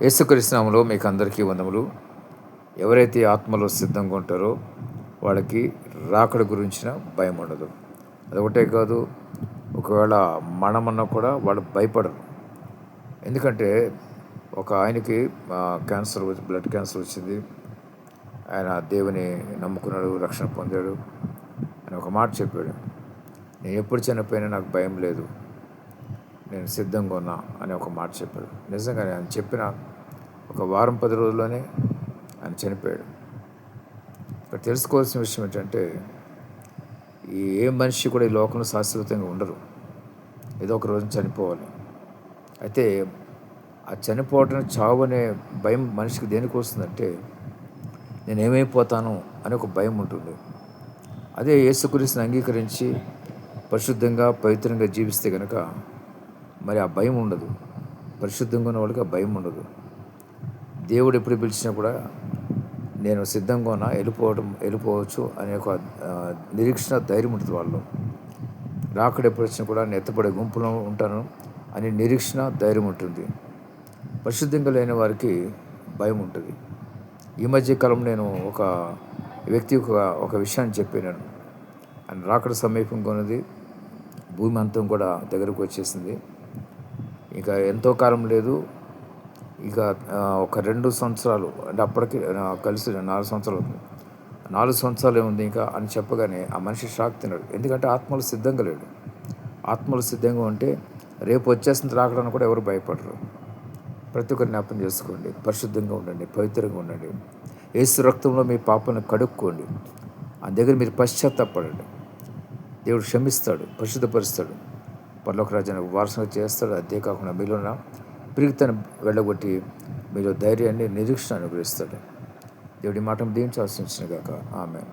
యేసుక్రీస్తు నామములో మీకు అందరికీ వందములు. ఎవరైతే ఆత్మలో సిద్ధంగా ఉంటారో వాళ్ళకి రాకడ గురించిన భయం ఉండదు. అదొకటే కాదు, ఒకవేళ మరణమన్నా కూడా వాళ్ళు భయపడరు. ఎందుకంటే ఒక ఆయనకి బ్లడ్ క్యాన్సర్ వచ్చింది. ఆయన దేవుని నమ్ముకున్నాడు, రక్షణ పొందాడు. ఆయన ఒక మాట చెప్పాడు, నేను ఎప్పుడు చనిపోయినా నాకు భయం లేదు, నేను సిద్ధంగా ఉన్నా అని ఒక మాట చెప్పాడు. నిజంగానే ఆయన చెప్పిన ఒక వారం 10 రోజుల్లోనే ఆయన చనిపోయాడు. ఇక్కడ తెలుసుకోవాల్సిన విషయం ఏంటంటే, ఏ మనిషి కూడా ఈ లోకంలో శాశ్వతంగా ఉండరు, ఏదో ఒక రోజు చనిపోవాలి. అయితే ఆ చనిపోవటం, చావు అనే భయం మనిషికి దేనికి వస్తుందంటే, నేను ఏమైపోతాను అనే ఒక భయం ఉంటుంది. అదే యేసుక్రీస్తుని అంగీకరించి పరిశుద్ధంగా పవిత్రంగా జీవిస్తే కనుక మరి ఆ భయం ఉండదు. పరిశుద్ధంగా ఉన్న వాళ్ళకి ఆ భయం ఉండదు. దేవుడు ఎప్పుడు పిలిచినా కూడా నేను సిద్ధంగా ఉన్నా, వెళ్ళిపోవచ్చు అనే ఒక నిరీక్షణ, ధైర్యం ఉంటుంది వాళ్ళు. రాకడ ఎప్పుడు వచ్చినా కూడా నేను ఎత్తపడే గుంపులో ఉంటాను అనే నిరీక్షణ, ధైర్యం ఉంటుంది. పరిశుద్ధంగా లేని వారికి భయం ఉంటుంది. ఈ మధ్య కాలం నేను ఒక వ్యక్తి ఒక విషయాన్ని చెప్పాను. ఆయన రాకడ సమీపంగా ఉన్నది, భూమి అంతం కూడా దగ్గరకు వచ్చేసింది. ఇక ఎంతో కాలం లేదు, ఇక ఒక 2 సంవత్సరాలు, అంటే అప్పటికి కలిసి 4 సంవత్సరాలు అవుతుంది. 4 సంవత్సరాలు ఏముంది ఇంకా అని చెప్పగానే ఆ మనిషి షాక్ తిన్నాడు. ఎందుకంటే ఆత్మలు సిద్ధంగా లేడు. ఆత్మలు సిద్ధంగా ఉంటే రేపు వచ్చేసిన రాకడానికి కూడా ఎవరు భయపడరు. ప్రతి ఒక్కరు జ్ఞాపకం చేసుకోండి, పరిశుద్ధంగా ఉండండి, పవిత్రంగా ఉండండి. యేసు రక్తంలో మీ పాపను కడుక్కోండి. ఆ దగ్గర మీరు పశ్చాత్తాపడండి. దేవుడు క్షమిస్తాడు, పరిశుద్ధపరుస్తాడు, పరలోక రాజ్యానికి వారసుగా చేస్తాడు. అంతే కాకుండా మీలో పిరిగితనం వెళ్ళగొట్టి మీలో ధైర్యాన్ని, నిరీక్షణ అనుగ్రహిస్తాడు. దేవుడి మాట దీవించి ఆశించిన గాక. ఆమేన్.